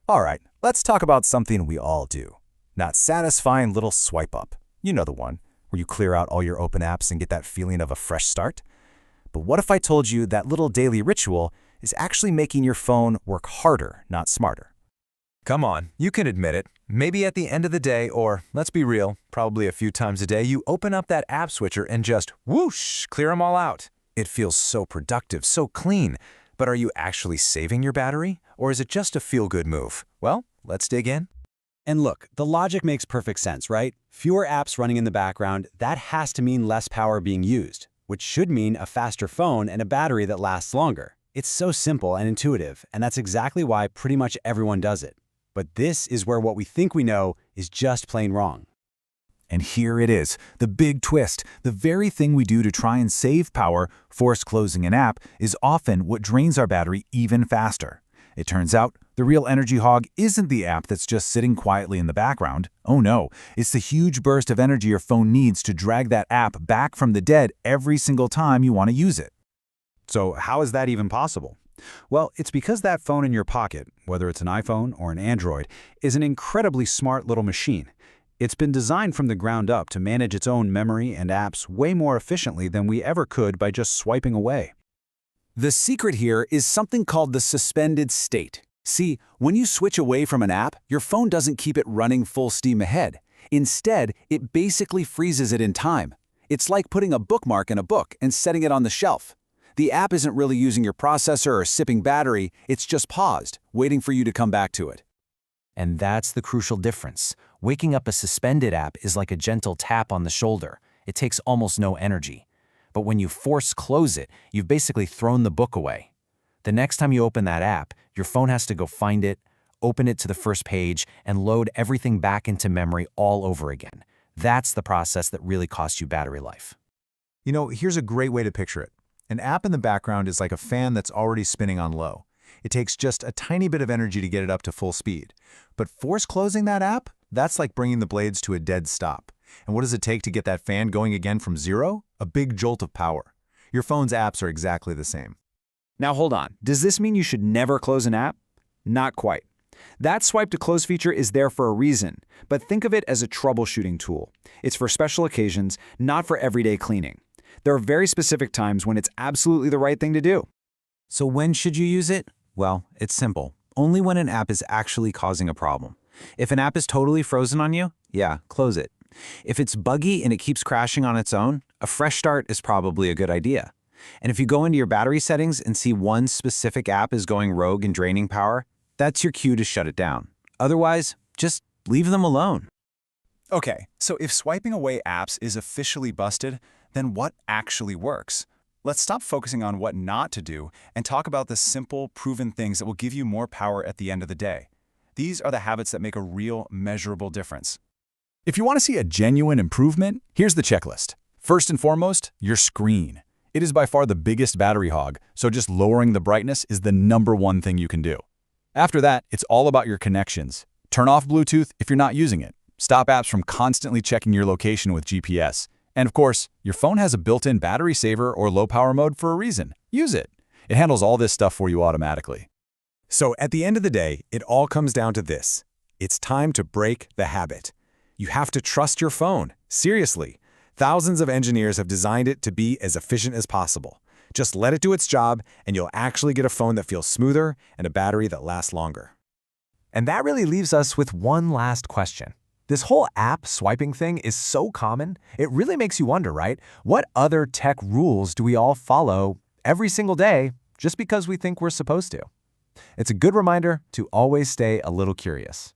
All right, let's talk about something we all do. That satisfying little swipe up. You know the one, where you clear out all your open apps and get that feeling of a fresh start. But what if I told you that little daily ritual is actually making your phone work harder, not smarter? Come on, you can admit it. Maybe at the end of the day, or let's be real, probably a few times a day, you open up that app switcher and just whoosh, clear them all out. It feels so productive, so clean. But are you actually saving your battery? Or is it just a feel-good move? Well, let's dig in. And look, the logic makes perfect sense, right? Fewer apps running in the background, that has to mean less power being used, which should mean a faster phone and a battery that lasts longer. It's so simple and intuitive, and that's exactly why pretty much everyone does it. But this is where what we think we know is just plain wrong. And here it is, the big twist. The very thing we do to try and save power, force closing an app, is often what drains our battery even faster. It turns out, the real energy hog isn't the app that's just sitting quietly in the background. Oh no, it's the huge burst of energy your phone needs to drag that app back from the dead every single time you want to use it. So how is that even possible? Well, it's because that phone in your pocket, whether it's an iPhone or an Android, is an incredibly smart little machine. It's been designed from the ground up to manage its own memory and apps way more efficiently than we ever could by just swiping away. The secret here is something called the suspended state. See, when you switch away from an app, your phone doesn't keep it running full steam ahead. Instead, it basically freezes it in time. It's like putting a bookmark in a book and setting it on the shelf. The app isn't really using your processor or sipping battery, it's just paused, waiting for you to come back to it. And that's the crucial difference. Waking up a suspended app is like a gentle tap on the shoulder. It takes almost no energy. But when you force close it, you've basically thrown the book away. The next time you open that app, your phone has to go find it, open it to the first page, and load everything back into memory all over again. That's the process that really costs you battery life. You know, here's a great way to picture it. An app in the background is like a fan that's already spinning on low. It takes just a tiny bit of energy to get it up to full speed. But force closing that app, that's like bringing the blades to a dead stop. And what does it take to get that fan going again from zero? A big jolt of power. Your phone's apps are exactly the same. Now hold on, does this mean you should never close an app? Not quite. That swipe to close feature is there for a reason, but think of it as a troubleshooting tool. It's for special occasions, not for everyday cleaning. There are very specific times when it's absolutely the right thing to do. So when should you use it? Well, it's simple. Only when an app is actually causing a problem. If an app is totally frozen on you, yeah, close it. If it's buggy and it keeps crashing on its own, a fresh start is probably a good idea. And if you go into your battery settings and see one specific app is going rogue and draining power, that's your cue to shut it down. Otherwise, just leave them alone. Okay, so if swiping away apps is officially busted, then what actually works? Let's stop focusing on what not to do and talk about the simple, proven things that will give you more power at the end of the day. These are the habits that make a real, measurable difference. If you want to see a genuine improvement, here's the checklist. First and foremost, your screen. It is by far the biggest battery hog, so just lowering the brightness is the #1 thing you can do. After that, it's all about your connections. Turn off Bluetooth if you're not using it. Stop apps from constantly checking your location with GPS. And of course, your phone has a built-in battery saver or low power mode for a reason. Use it. It handles all this stuff for you automatically. So at the end of the day, it all comes down to this. It's time to break the habit. You have to trust your phone. Seriously. Thousands of engineers have designed it to be as efficient as possible. Just let it do its job, and you'll actually get a phone that feels smoother and a battery that lasts longer. And that really leaves us with one last question. This whole app swiping thing is so common, it really makes you wonder, right? What other tech rules do we all follow every single day just because we think we're supposed to? It's a good reminder to always stay a little curious.